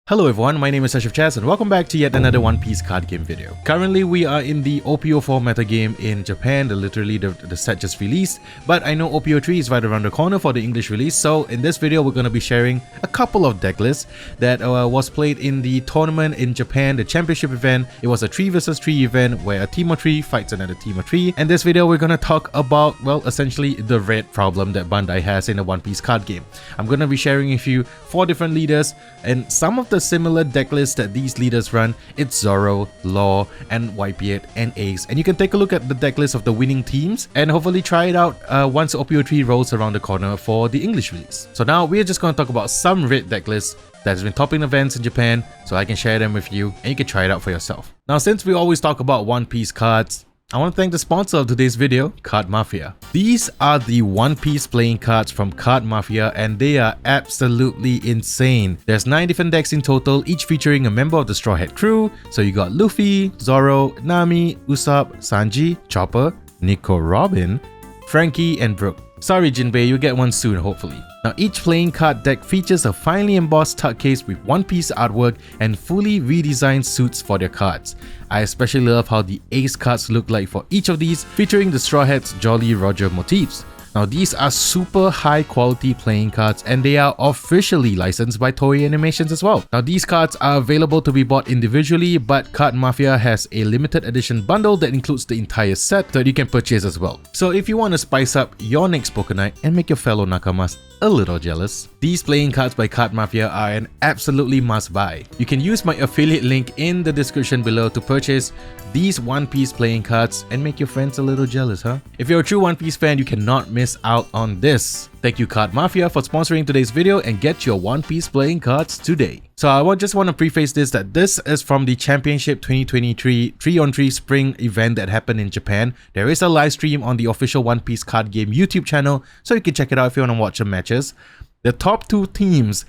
Hello everyone, my name is Asyrafchazz and welcome back to yet another One Piece card game video. Currently we are in the OP-04 metagame in Japan. The set just released, but I know OP-03 is right around the corner for the English release, so in this video we're going to be sharing a couple of deck lists that was played in the tournament in Japan, the championship event. It was a 3 vs 3 event where a team of 3 fights another team of 3, and this video we're going to talk about, well, essentially the red problem that Bandai has in the One Piece card game. I'm going to be sharing with you 4 different leaders and some of the similar deck lists that these leaders run. It's Zorro, Law, and Whitebeard, and Ace. And you can take a look at the deck list of the winning teams and hopefully try it out once OP-03 rolls around the corner for the English release. So now we're just going to talk about some red deck lists that has been topping events in Japan so I can share them with you and you can try it out for yourself. Now, since we always talk about One Piece cards, I want to thank the sponsor of today's video, Card Mafia. These are the One Piece playing cards from Card Mafia and they are absolutely insane. There's 9 different decks in total, each featuring a member of the Straw Hat crew. So you got Luffy, Zoro, Nami, Usopp, Sanji, Chopper, Nico Robin, Frankie, and Brook. Sorry Jinbei, you'll get one soon hopefully. Now each playing card deck features a finely embossed tuck case with One Piece artwork and fully redesigned suits for their cards. I especially love how the Ace cards look like for each of these, featuring the Straw Hat's Jolly Roger motifs. Now these are super high quality playing cards and they are officially licensed by Toei Animations as well. Now these cards are available to be bought individually, but Card Mafia has a limited edition bundle that includes the entire set that you can purchase as well. So if you want to spice up your next Poké Night and make your fellow Nakamas a little jealous, these playing cards by Card Mafia are an absolutely must buy. You can use my affiliate link in the description below to purchase these One Piece playing cards and make your friends a little jealous, huh? If you're a true One Piece fan, you cannot miss out on this. Thank you Card Mafia for sponsoring today's video and get your One Piece playing cards today. So I just want to preface this that this is from the Championship 2023 3-on-3 Spring event that happened in Japan. There is a live stream on the official One Piece card game YouTube channel, so you can check it out if you want to watch the matches. The top 2 teams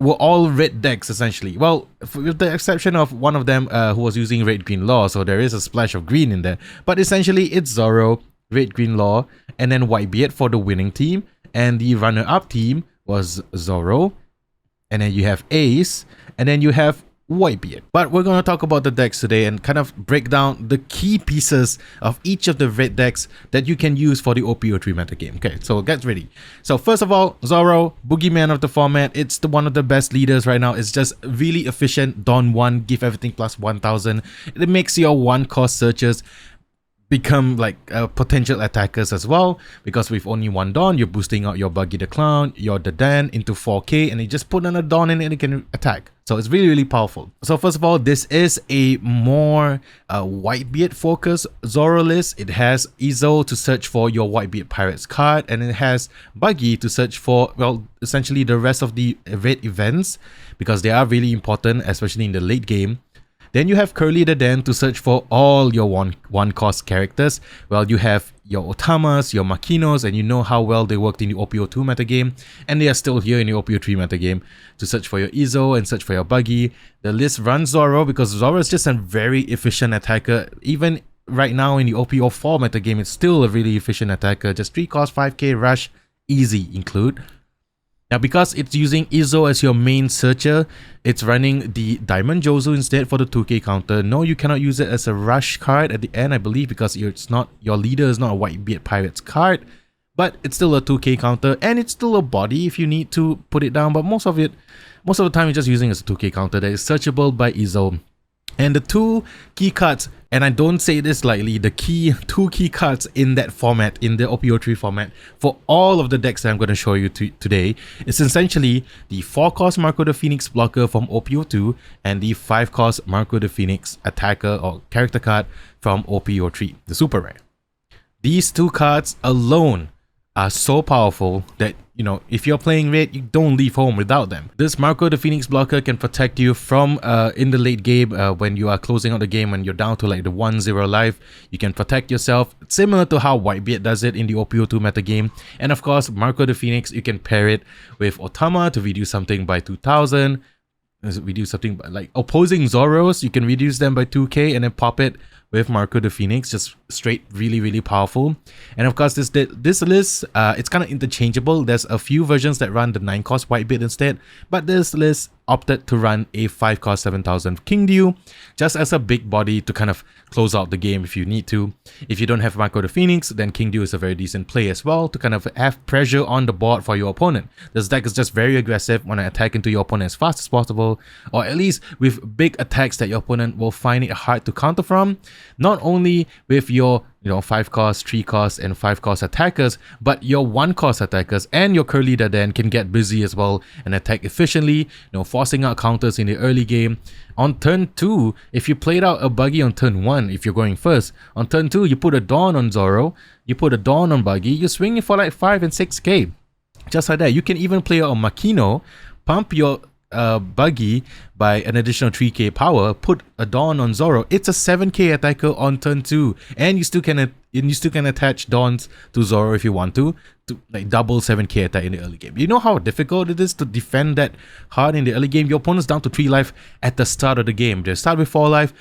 were all red decks essentially. Well, with the exception of one of them who was using red-green Law, so there is a splash of green in there. But essentially it's Zorro, red-green Law, and then Whitebeard for the winning team. And the runner-up team was Zorro, and then you have Ace, and then you have Whitebeard. But we're going to talk about the decks today and kind of break down the key pieces of each of the red decks that you can use for the OP-03 metagame. Okay, so get ready. So first of all, Zorro, boogeyman of the format. It's one of the best leaders right now. It's just really efficient. Don 1, give everything plus 1000. It makes your 1-cost searches become like potential attackers as well, because with only 1 Dawn, you're boosting out your Buggy the Clown, your Dadan into 4k, and you just put another Dawn in it and it can attack. So it's really, really powerful. So first of all, this is a more Whitebeard focused Zorro list. It has Izzo to search for your Whitebeard Pirates card, and it has Buggy to search for, well, essentially the rest of the red events, because they are really important, especially in the late game. Then you have Curly the Den to search for all your one-cost characters. Well, you have your Otamas, your Makinos, and you know how well they worked in the OP-02 metagame, and they are still here in the OP-03 metagame to search for your Izzo and search for your Buggy. The list runs Zorro because Zorro is just a very efficient attacker. Even right now in the OP-04 metagame, it's still a really efficient attacker. Just 3 cost, 5k rush, easy include. Now, because it's using Izzo as your main searcher, it's running the Diamond Jozu instead for the 2k counter. No, you cannot use it as a rush card at the end, I believe, because it's not, your leader is not a Whitebeard Pirates card, but it's still a 2k counter and it's still a body if you need to put it down. But most of the time, you're just using it as a 2k counter that is searchable by Izzo. And the 2 key cards, and I don't say this lightly, the 2 key cards in that format, in the OP-03 format, for all of the decks that I'm going to show you today, is essentially the 4-cost Marco the Phoenix blocker from OP-02 and the 5-cost Marco the Phoenix attacker or character card from OP-03, the super rare. These 2 cards alone are so powerful that, you know, if you're playing red, you don't leave home without them. This Marco the Phoenix blocker can protect you from in the late game when you are closing out the game, when you're down to like the 1-0 life. You can protect yourself similar to how Whitebeard does it in the OP-02 metagame. And of course, Marco the Phoenix, you can pair it with Otama to reduce something by 2000. Reduce something by, like opposing Zorros, you can reduce them by 2k and then pop it with Marco the Phoenix, just straight really powerful. And of course, this list, it's kind of interchangeable. There's a few versions that run the 9-cost Whitebeard instead, but this list opted to run a 5-cost 7000 King Dew just as a big body to kind of close out the game if you need to. If you don't have Marco the Phoenix, then King Dew is a very decent play as well to kind of have pressure on the board for your opponent. This deck is just very aggressive when I attack into your opponent as fast as possible, or at least with big attacks that your opponent will find it hard to counter from. Not only with your 5-cost, 3-cost, and 5-cost attackers, but your 1-cost attackers and your curl leader then can get busy as well and attack efficiently, forcing out counters in the early game. On turn 2, if you played out a Buggy on turn 1, if you're going first, on turn 2, you put a Dawn on Zorro, you put a Dawn on Buggy, you swing it for like 5 and 6k. Just like that. You can even play out a Makino, pump your Buggy by an additional 3k power, put a Dawn on Zorro. It's a 7k attacker on turn 2, and you still can attach Dawns to Zorro if you want to like double 7k attack in the early game. You know how difficult it is to defend that hard in the early game? Your opponent's down to 3 life at the start of the game. They start with 4 life.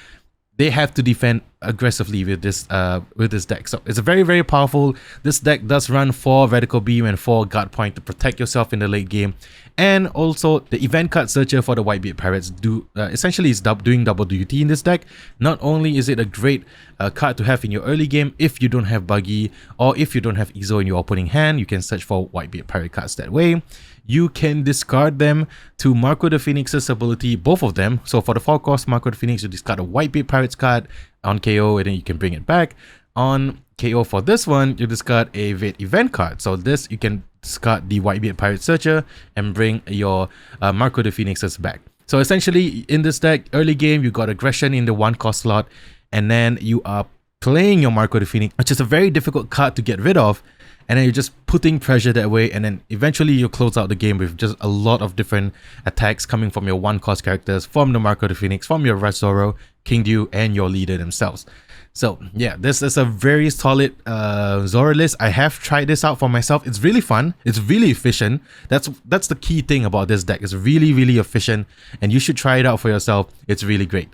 They have to defend aggressively with this deck. So it's very powerful. This deck does run 4 Radical Beam and 4 Guard Point to protect yourself in the late game. And also the event card searcher for the Whitebeard Pirates essentially is doing double duty in this deck. Not only is it a great card to have in your early game if you don't have Buggy or if you don't have Izo in your opening hand, you can search for Whitebeard Pirate cards that way. You can discard them to Marco the Phoenix's ability, both of them. So for the 4-cost Marco the Phoenix, you discard a Whitebeard Pirates card on KO and then you can bring it back. On KO for this one, you discard a Vid event card. So this, you can discard the Whitebeard Pirate Searcher and bring your Marco the Phoenixes back. So essentially in this deck, early game, you got aggression in the 1-cost slot, and then you are playing your Marco the Phoenix, which is a very difficult card to get rid of. And then you're just putting pressure that way, and then eventually you close out the game with just a lot of different attacks coming from your 1-cost characters, from the Marco the Phoenix, from your Red Zorro, King Dew, and your leader themselves. So yeah, this is a very solid Zorro list. I have tried this out for myself. It's really fun. It's really efficient. That's the key thing about this deck. It's really efficient, and you should try it out for yourself. It's really great.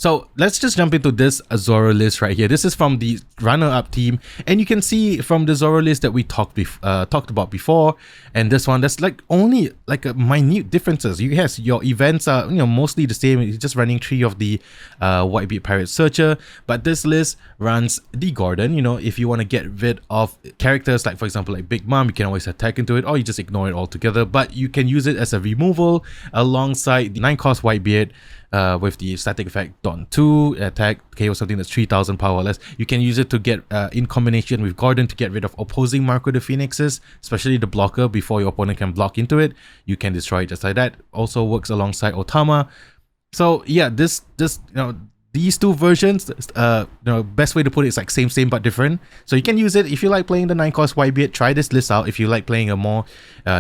So let's just jump into this Zorro list right here. This is from the runner-up team, and you can see from the Zorro list that we talked about before, and this one, there's like only like a minute differences. Yes, your events are mostly the same. It's just running 3 of the Whitebeard Pirate Searcher, but this list runs the Gordon. If you want to get rid of characters like, for example, like Big Mom, you can always attack into it, or you just ignore it altogether. But you can use it as a removal alongside the 9-cost Whitebeard. With the static effect Dawn 2, attack, KO something that's 3000 power or less. You can use it to get in combination with Gordon to get rid of opposing Marco the Phoenixes, especially the blocker, before your opponent can block into it. You can destroy it just like that. Also works alongside Otama. So yeah, these two versions, best way to put it is like same but different. So you can use it if you like playing the 9-cost Whitebeard. Try this list out. If you like playing a more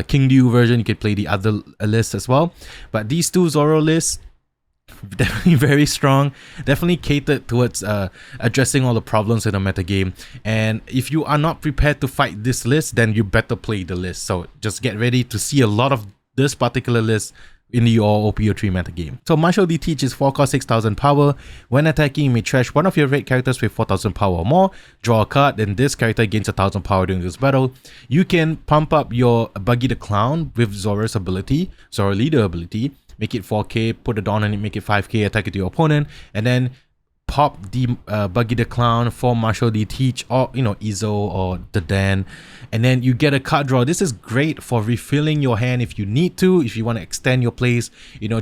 King Dew version, you can play the other list as well. But these two Zorro lists, definitely very strong, definitely catered towards addressing all the problems in the metagame. And if you are not prepared to fight this list, then you better play the list. So just get ready to see a lot of this particular list in your OP-03 metagame. So Martial D Teach is 4-cost 6000 power. When attacking, you may trash one of your raid characters with 4000 power or more, draw a card, then this character gains 1000 power during this battle. You can pump up your Buggy the Clown with Zorro's ability, Zorro Leader ability, make it 4k, put a Dawn on it, make it 5k, attack it to your opponent, and then pop the Buggy the Clown for Martial D Teach, or Izo or the Dan, and then you get a card draw. This is great for refilling your hand if you need to, if you want to extend your plays,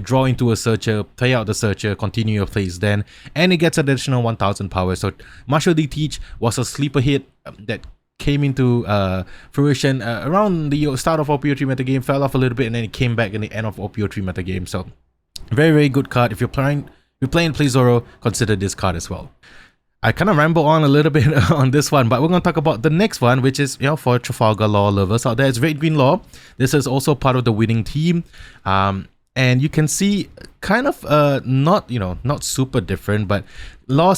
draw into a Searcher, play out the Searcher, continue your plays then, and it gets additional 1000 power. So Martial D Teach was a sleeper hit that came into fruition around the start of OP-03 metagame, fell off a little bit, and then it came back in the end of OP-03 metagame. So very good card. If you're playing Play Zorro, consider this card as well. I kind of ramble on a little bit on this one, but we're going to talk about the next one, which is for Trafalgar Law lovers out there. It's Red Green Law. This is also part of the winning team. and you can see kind of not, you know, not super different, but law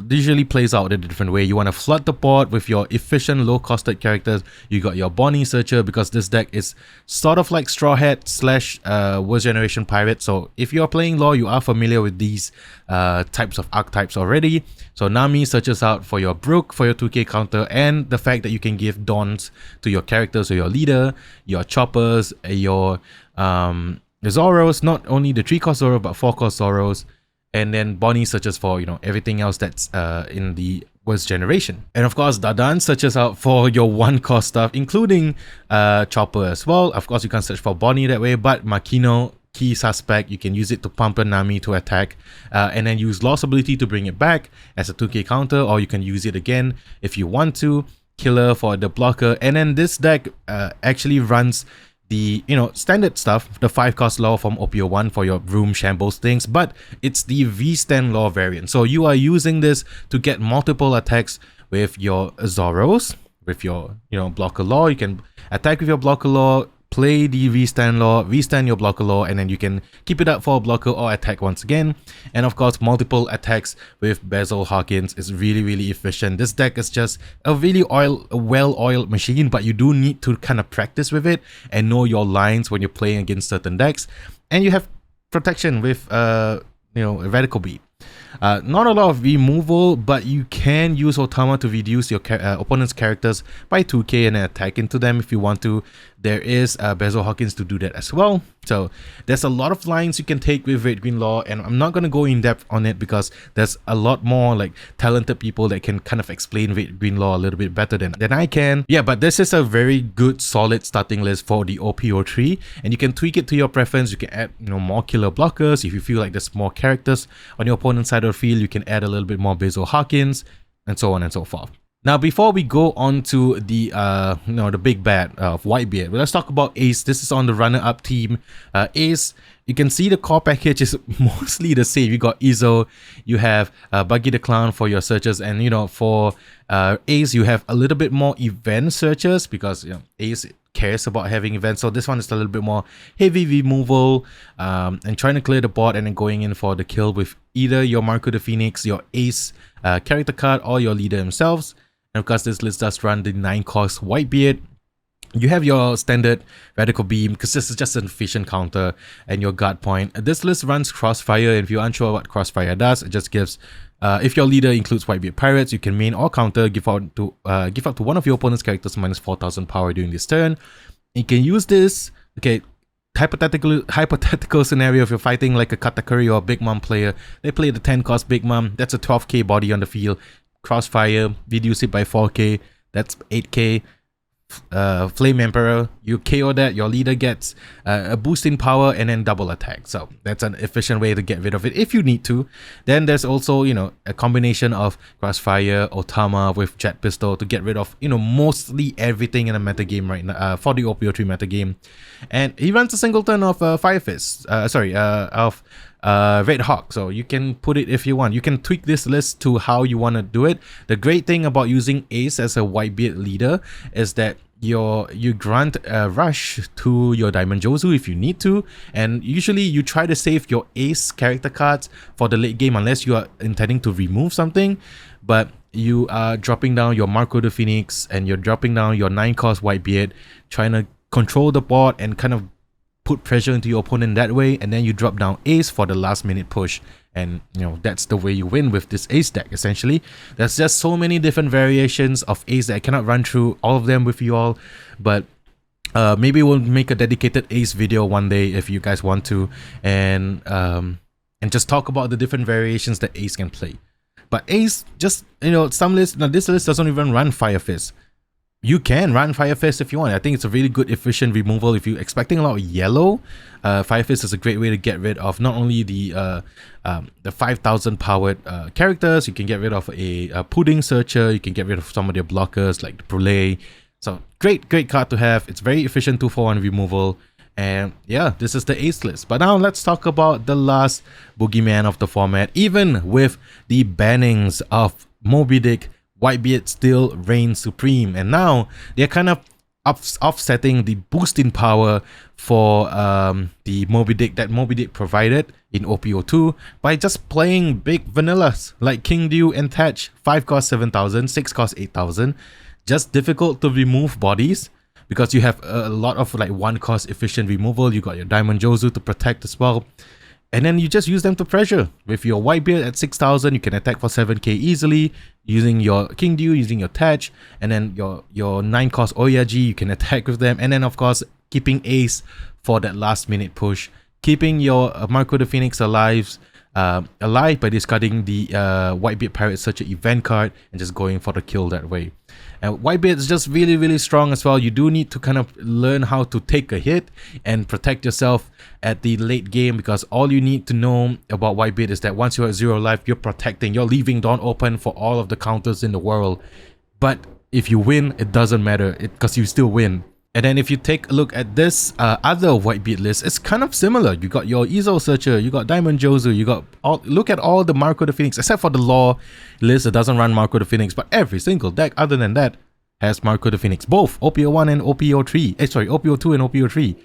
usually plays out in a different way. You want to flood the board with your efficient, low-costed characters. You got your Bonnie Searcher, because this deck is sort of like Straw Hat slash Worst Generation Pirate. So if you're playing Law, you are familiar with these types of archetypes already. So Nami searches out for your Brook, for your 2k counter, and the fact that you can give Dawns to your characters, or your leader, your Choppers, your Zorros, not only the 3-cost Zorro but 4-cost Zorros, and then Bonnie searches for, you know, everything else that's in the Worst Generation. And of course, Dadan searches out for your 1-cost stuff, including Chopper as well. Of course, you can search for Bonnie that way, but Makino, key suspect, you can use it to pump a Nami to attack, and then use Law's ability to bring it back as a 2k counter, or you can use it again if you want to. Killer for the blocker, and then this deck actually runs the, you know, standard stuff, the 5-cost Law from OP-01 for your room shambles things, but it's the V-Stand Law variant. So you are using this to get multiple attacks with your Zorros, with your, you know, blocker Law. You can attack with your blocker Law, play the V-Stand Law, V-Stand your blocker Law, and then you can keep it up for a blocker or attack once again. And of course, multiple attacks with Basil Hawkins is really, really efficient. This deck is just a really well-oiled machine, but you do need to kind of practice with it and know your lines when you're playing against certain decks. And you have protection with, you know, Radical Beat. Not a lot of removal, but you can use Otama to reduce your opponent's characters by 2k and then attack into them if you want to. There is Basil Hawkins to do that as well. So there's a lot of lines you can take with Red Green Law, and I'm not going to go in depth on it because there's a lot more like talented people that can kind of explain Red Green Law a little bit better than I can. Yeah, but this is a very good solid starting list for the OP-03, and you can tweak it to your preference. You can add, you know, more killer blockers. If you feel like there's more characters on your opponent's side of the field, you can add a little bit more Basil Hawkins, and so on and so forth. Now, before we go on to the you know, the big bad of Whitebeard, let's talk about Ace. This is on the runner-up team. Ace, you can see the core package is mostly the same. You got Izzo, you have Buggy the Clown for your searches, and, you know, for Ace, you have a little bit more event searches, because, you know, Ace cares about having events. So this one is a little bit more heavy removal, and trying to clear the board and then going in for the kill with either your Marco the Phoenix, your Ace character card, or your leader themselves. And of course, this list does run the 9-cost Whitebeard. You have your standard Radical Beam, because this is just an efficient counter, and your Guard Point. This list runs Crossfire, and if you're unsure what Crossfire does, it just gives, if your leader includes Whitebeard Pirates, you can main or counter, give up to one of your opponent's characters minus 4,000 power during this turn. You can use this, okay, hypothetical scenario, if you're fighting like a Katakuri or a Big Mom player, they play the 10-cost Big Mom, that's a 12k body on the field. Crossfire, reduce it by 4k, that's 8k. Flame Emperor, you KO that, your leader gets a boost in power and then double attack. So that's an efficient way to get rid of it if you need to. Then there's also, you know, a combination of Crossfire, Otama with Jet Pistol to get rid of, you know, mostly everything in the metagame right now, for the OP-03 metagame. And he runs a singleton of Fire Fist, of Red Hawk, so you can put it if you want. You can tweak this list to how you want to do it. The great thing about using Ace as a Whitebeard leader is that you grant a rush to your Diamond Jozu if you need to, and usually you try to save your Ace character cards for the late game unless you are intending to remove something. But you are dropping down your Marco the Phoenix and you're dropping down your 9-cost Whitebeard, trying to control the board and kind of put pressure into your opponent that way, and then you drop down Ace for the last minute push, and, you know, that's the way you win with this Ace deck. Essentially, there's just so many different variations of Ace that I cannot run through all of them with you all, but maybe we'll make a dedicated Ace video one day if you guys want to, and just talk about the different variations that Ace can play. But Ace, just, you know, some lists, now this list doesn't even run Fire Fist. You can run Fire Fist if you want. I think it's a really good efficient removal if you're expecting a lot of yellow. Fire Fist is a great way to get rid of not only the 5,000 powered characters. You can get rid of a Pudding Searcher. You can get rid of some of their blockers like the Brulee. So great card to have. It's very efficient 2-for-1 removal. And yeah, this is the Ace list. But now let's talk about the last boogeyman of the format. Even with the bannings of Moby Dick, Whitebeard still reigns supreme, and now they're kind of offsetting the boost in power for the Moby Dick that Moby Dick provided in OP-02 by just playing big vanillas like King Dew and Thatch. 5 cost 7,000, 6 cost 8,000. Just difficult to remove bodies because you have a lot of like 1 cost efficient removal. You got your Diamond Jozu to protect as well. And then you just use them to pressure. With your Whitebeard at 6,000, you can attack for 7k easily using your King Dew, using your Thatch, and then your 9 cost Oyaji, you can attack with them. And then of course, keeping Ace for that last minute push, keeping your Marco the Phoenix alive by discarding the Whitebeard Pirate Searcher event card and just going for the kill that way. And Whitebeard is just really strong as well. You do need to kind of learn how to take a hit and protect yourself at the late game, because all you need to know about Whitebeard is that once you're at 0 life, you're protecting, you're leaving Dawn open for all of the counters in the world. But if you win, it doesn't matter because you still win. And then if you take a look at this other Whitebeard list, it's kind of similar. You got your Ezo Searcher, you got Diamond Jozu, you got look at all the Marco the Phoenix, except for the Law list that doesn't run Marco the Phoenix, but every single deck other than that has Marco the Phoenix, both OP-01 and OP-03, sorry, OP-02 and OP-03.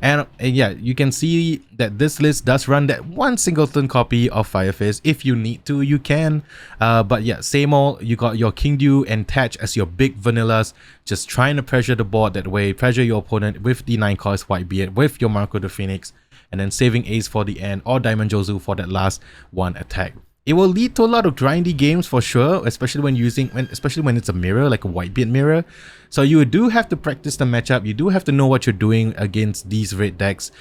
And yeah, you can see that this list does run that 1 singleton copy of Fire Fist. If you need to, you can. But yeah, same old, you got your King Dew and Thatch as your big vanillas, just trying to pressure the board that way, pressure your opponent with the 9 cost Whitebeard, with your Marco the Phoenix, and then saving Ace for the end, or Diamond Jozu for that last 1 attack. It will lead to a lot of grindy games for sure, especially when it's a mirror, like a Whitebeard mirror. So you do have to practice the matchup. You do have to know what you're doing against these red decks.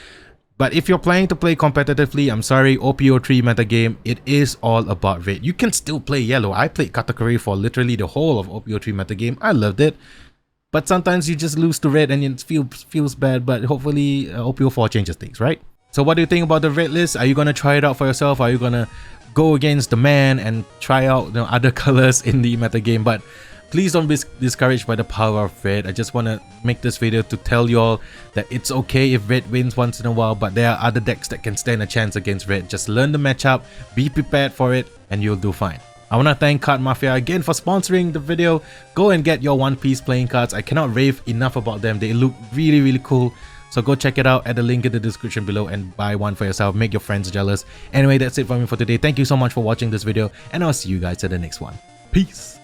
But if you're planning to play competitively, I'm sorry, OP-03 metagame, it is all about red. You can still play yellow. I played Katakuri for literally the whole of OP-03 metagame. I loved it. But sometimes you just lose to red and it feels bad, but hopefully OP-04 changes things, right? So what do you think about the red list? Are you going to try it out for yourself? Are you going to go against the man and try out other colors in the metagame? But please don't be discouraged by the power of red. I just want to make this video to tell you all that it's okay if red wins once in a while, but there are other decks that can stand a chance against red. Just learn the matchup, be prepared for it, and you'll do fine. I want to thank Card Mafia again for sponsoring the video. Go and get your One Piece playing cards. I cannot rave enough about them. They look really cool. So go check it out at the link in the description below and buy one for yourself. Make your friends jealous. Anyway, that's it for me for today. Thank you so much for watching this video, and I'll see you guys at the next one. Peace.